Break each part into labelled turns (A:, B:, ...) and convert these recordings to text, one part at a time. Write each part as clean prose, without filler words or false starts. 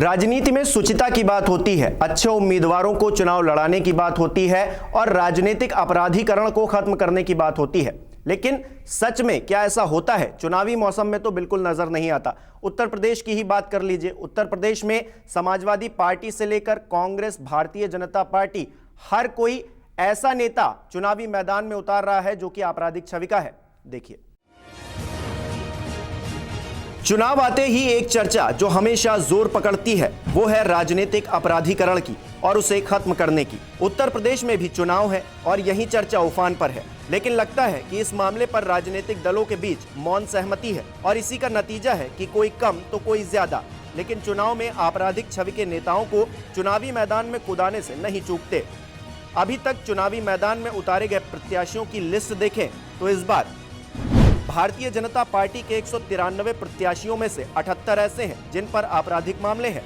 A: राजनीति में शुचिता की बात होती है, अच्छे उम्मीदवारों को चुनाव लड़ाने की बात होती है और राजनीतिक अपराधीकरण को खत्म करने की बात होती है। लेकिन सच में क्या ऐसा होता है? चुनावी मौसम में तो बिल्कुल नजर नहीं आता। उत्तर प्रदेश की ही बात कर लीजिए। उत्तर प्रदेश में समाजवादी पार्टी से लेकर कांग्रेस, भारतीय जनता पार्टी, हर कोई ऐसा नेता चुनावी मैदान में उतार रहा है जो कि आपराधिक छवि का है। देखिए, चुनाव आते ही एक चर्चा जो हमेशा जोर पकड़ती है वो है राजनीतिक अपराधीकरण की और उसे खत्म करने की। उत्तर प्रदेश में भी चुनाव है और यही चर्चा उफान पर है, लेकिन लगता है कि इस मामले पर राजनीतिक दलों के बीच मौन सहमति है और इसी का नतीजा है कि कोई कम तो कोई ज्यादा। लेकिन चुनाव में आपराधिक छवि के नेताओं को चुनावी मैदान में कूदाने से नहीं चूकते। अभी तक चुनावी मैदान में उतारे गए प्रत्याशियों की लिस्ट देखें तो इस बार भारतीय जनता पार्टी के 193 प्रत्याशियों में से 78 ऐसे हैं जिन पर आपराधिक मामले हैं।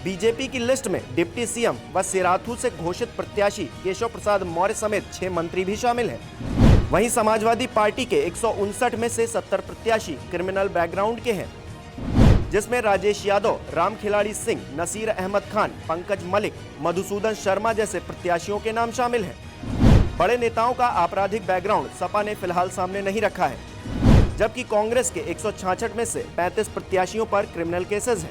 A: बीजेपी की लिस्ट में डिप्टी सीएम व सिराथू से घोषित प्रत्याशी केशव प्रसाद मौर्य समेत 6 मंत्री भी शामिल हैं। वहीं समाजवादी पार्टी के 159 में से 70 प्रत्याशी क्रिमिनल बैकग्राउंड के हैं, जिसमें राजेश यादव, राम खिलाड़ी सिंह, नसीर अहमद खान, पंकज मलिक, मधुसूदन शर्मा जैसे प्रत्याशियों के नाम शामिल हैं। बड़े नेताओं का आपराधिक बैकग्राउंड सपा ने फिलहाल सामने नहीं रखा है, जबकि कांग्रेस के 166 में से 35 प्रत्याशियों पर क्रिमिनल केसेस हैं।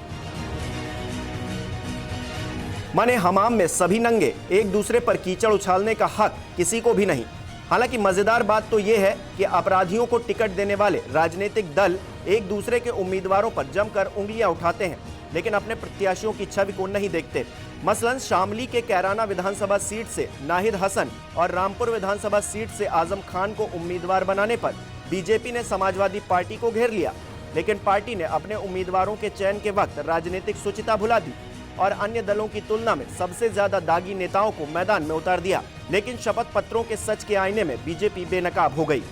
A: माने हमाम में सभी नंगे, एक दूसरे पर कीचड़ उछालने का हक किसी को भी नहीं। हालांकि मजेदार बात तो यह है कि अपराधियों को टिकट देने वाले राजनीतिक दल एक दूसरे के उम्मीदवारों पर जमकर उंगलियां उठाते हैं, लेकिन अपने प्रत्याशियों की छवि को नहीं देखते। मसलन शामली के कैराना विधानसभा सीट से नाहिद हसन और रामपुर विधानसभा सीट से आजम खान को उम्मीदवार बनाने पर बीजेपी ने समाजवादी पार्टी को घेर लिया, लेकिन पार्टी ने अपने उम्मीदवारों के चयन के वक्त राजनीतिक शुचिता भुला दी और अन्य दलों की तुलना में सबसे ज्यादा दागी नेताओं को मैदान में उतार दिया। लेकिन शपथ पत्रों के सच के आईने में बीजेपी बेनकाब हो गई।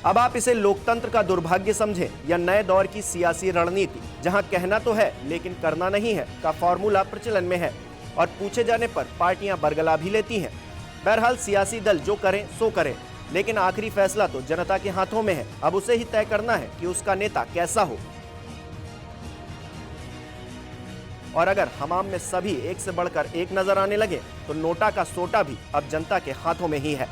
A: अब आप इसे लोकतंत्र का दुर्भाग्य समझें या नए दौर की सियासी रणनीति, जहां कहना तो है लेकिन करना नहीं है का फॉर्मूला प्रचलन में है और पूछे जाने पर पार्टियां बरगला भी लेती हैं। बहरहाल सियासी दल जो करें सो करें, लेकिन आखिरी फैसला तो जनता के हाथों में है। अब उसे ही तय करना है कि उसका नेता कैसा हो। और अगर हमाम में सभी एक से बढ़कर एक नजर आने लगे तो नोटा का सोटा भी अब जनता के हाथों में ही है।